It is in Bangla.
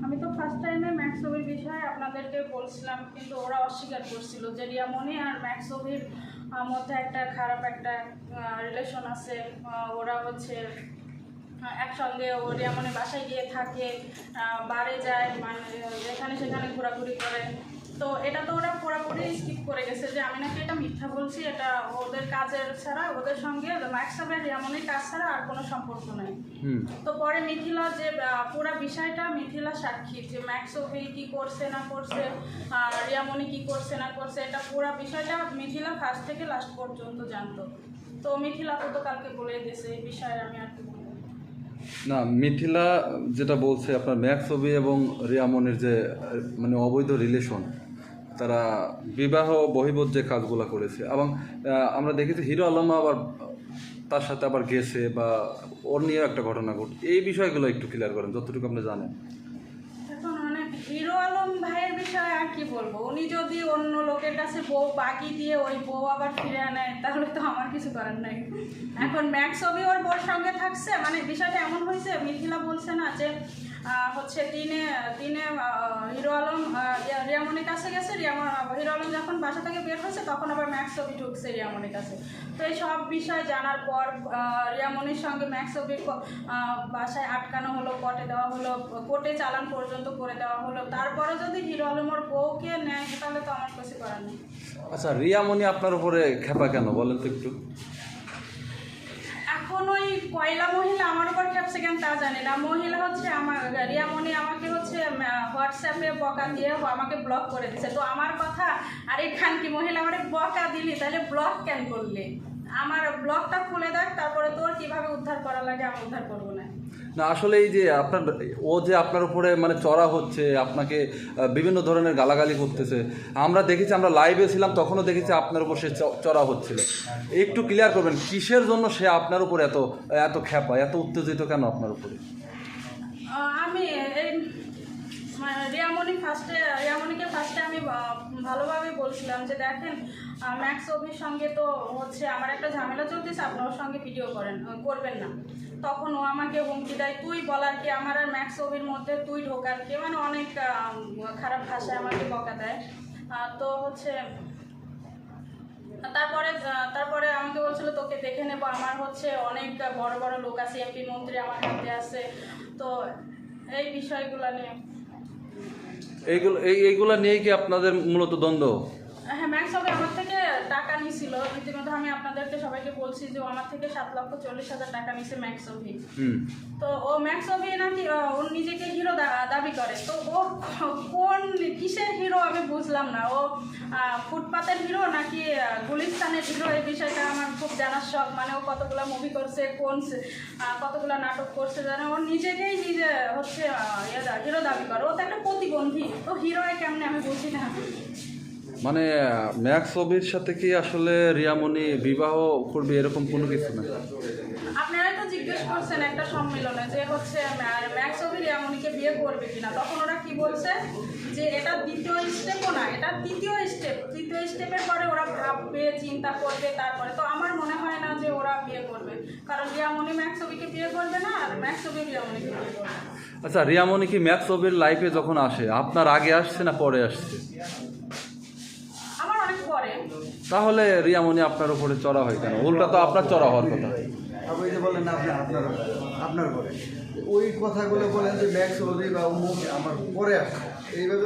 আমি তো ফার্স্ট টাইমে ম্যাক্সোভির বিষয়ে আপনাদেরকে বলছিলাম, কিন্তু ওরা অস্বীকার করছিল যে রিয়ামণি আর ম্যাক্সোভির মধ্যে একটা খারাপ একটা রিলেশন আছে। ওরা হচ্ছে একসঙ্গে রিয়ামণি বাসায় গিয়ে থাকে, বারে যায়, মানে যেখানে সেখানে ঘোরাঘুরি করে। তো এটা তো ওরা পুরোপুরি স্কিপ করে গেছে যে আমি নাকি এটা মিথ্যা বলছি, এটা ওদের কাজের ছাড়া, ওদের সঙ্গে ম্যাক্সোভের রিয়ামণির কাজ ছাড়া আর কোনো সম্পর্ক নেই। তো পরে মিথিলা যে পুরো বিষয়টা মিথিলা সাক্ষী যে ম্যাক্সোভি কি করছে না করছে, রিয়ামণি কি করছে না করছে, এটা পুরো বিষয়টা মিথিলা ফার্স্ট থেকে লাস্ট পর্যন্ত জানতো। তো মিথিলা তো কালকে বলে দিয়েছে এই বিষয়ে, আমি আর কি বলবো। না, মিথিলা যেটা বলছে আপনার ম্যাক্সোভি এবং রিয়ামনির যে মানে অবৈধ রিলেশন, তারা বিবাহ বহির্ভূত যে কাজগুলো করেছে, এবং আমরা দেখেছি হিরো আলম আবার তার সাথে আবার গেছে বা ওর নিয়ে একটা ঘটনা ঘটে। এই বিষয়গুলো একটু ক্লিয়ার করেন যতটুকু আপনি জানেন। এখন মানে হিরো আলম ভাইয়ের বিষয়ে আর কি বলবো, উনি যদি অন্য লোকের কাছে বউ বাকি দিয়ে ওই বউ আবার ফিরে আনে তাহলে তো আমার কিছু করার নাই। এখন ম্যাক্সোভি ওর বউর সঙ্গে থাকছে, মানে বিষয়টা এমন হয়েছে, মিথিলা বলছে না যে হচ্ছে দিনে হিরো আলম রিয়ামণির কাছে গেছে, হিরো আলম যখন বাসা থেকে বের হয়েছে তখন আবার ম্যাক্সোভি ঢুকছে রিয়ামণির কাছে। তো এই সব বিষয় জানার পর রিয়ামণির সঙ্গে ম্যাক্সোভির বাসায় আটকানো হলো, কোর্টে দেওয়া হলো, কোর্টে চালান পর্যন্ত করে দেওয়া হলো। তারপরে যদি হিরো আলমের বউকে নেয় তাহলে তো আমার কিছু করার নেই। আচ্ছা, রিয়ামণি আপনার উপরে খেপা কেন বলেন তো একটু? এখন ওই পয়লা মহিলা আমার উপর খেপছে কেন তা জানি না। মহিলা হচ্ছে আমার রিয়ামণি আমাকে হচ্ছে হোয়াটসঅ্যাপে বকা দিয়ে আমাকে ব্লক করে দিচ্ছে। তো আমার কথা, আর এখান কি মহিলা আমার বকা দিলি তাহলে ব্লক কেন করলি? আমার ব্লকটা খুলে দেখ, তারপরে তোর কিভাবে উদ্ধার করা লাগে আমি উদ্ধার করবো না। না, আসলে এই যে আপনার উপরে মানে চড়া হচ্ছে, আপনাকে বিভিন্ন ধরনের গালাগালি করতেছে, আমরা দেখেছি, আমরা লাইভে ছিলাম তখনও দেখেছি আপনার উপর সে চড়া হচ্ছিল। একটু ক্লিয়ার করবেন কিসের জন্য সে আপনার উপর এত খেপা, এত উত্তেজিত কেন আপনার উপরে? আমি এই রিয়ামণিকে ফার্স্টে আমি ভালোভাবে বলছিলাম যে দেখেন ম্যাক্সোভির সঙ্গে তো হচ্ছে আমার একটা ঝামেলা চলতেছে, আপনার সঙ্গে ভিডিও করবেন না। তখন ও আমাকে হুমকি দেয়, তুই বলার কি, আমার আর ম্যাক্সোভির মধ্যে তুই ঢোকার কি, মানে অনেক খারাপ ভাষায় আমাকে বকা দেয়। তো হচ্ছে তারপরে আমাকে বলছিল তোকে দেখে নেবো, আমার হচ্ছে অনেক বড় বড় লোক আছে, এমপি মন্ত্রী আমার হাতে আছে। তো এই বিষয়গুলো নিয়ে এইগুলা নিয়েই কি আপনাদের মূলত দ্বন্দ্ব? হ্যাঁ, ম্যাক্সোভি আমার থেকে টাকা নিয়েছিল। ইতিমধ্যে আমি আপনাদেরকে সবাইকে বলছি যে ও আমার থেকে 7,40,000 টাকা নিয়েছে ম্যাক্সোভি। তো ও ম্যাক্সোভি নাকি ও নিজেকে হিরো দাবি করে। তো ও কোন কিসের হিরো আমি বুঝলাম না। ও ফুটপাতের হিরো নাকি গুলিস্তানের হিরো, এই বিষয়টা আমার খুব জানার শখ। মানে ও কতগুলো মুভি করছে, কতগুলো নাটক করছে জানে, ও নিজে হচ্ছে হিরো দাবি করে। ও তো একটা প্রতিবন্ধী, তো হিরো কেমনে আমি বুঝি না। মানে ম্যাক্সোভির সাথে কি আসলে রিয়ামণি বিবাহ করবে এরকম কোনো কিছু না? আপনারা তো জিজ্ঞেস করছেন একটা সম্মেলনে যে হচ্ছে ম্যাক্সোভি রিয়ামণিকে বিয়ে করবে কিনা, তখন ওরা কি বলছে যে এটা দ্বিতীয় স্টেপও না, এটা তৃতীয় স্টেপ। তৃতীয় স্টেপের পরে ওরা ভাববে, চিন্তা করবে, তারপরে। তো আমার মনে হয় না যে ওরা বিয়ে করবে, কারণ রিয়ামণি ম্যাক্সোভিকে বিয়ে করবে না, আর ম্যাক্সোভি রিয়ামণিকে বিয়ে করবে। আচ্ছা, রিয়ামণি কি ম্যাক্সোভির লাইফে যখন আসে আপনার আগে আসছে না পরে আসছে? আমার অনেক পরে। তাহলে রিয়ামণি আপনার উপরে চড়া হয় কেন? উল্টা তো আপনার চড়া হওয়ার কথা। আপনি যে বলেন না আপনার পরে ওই কথাগুলো বলেন যে ম্যাক্স বা অমুক আমার পরে আসে, এইভাবে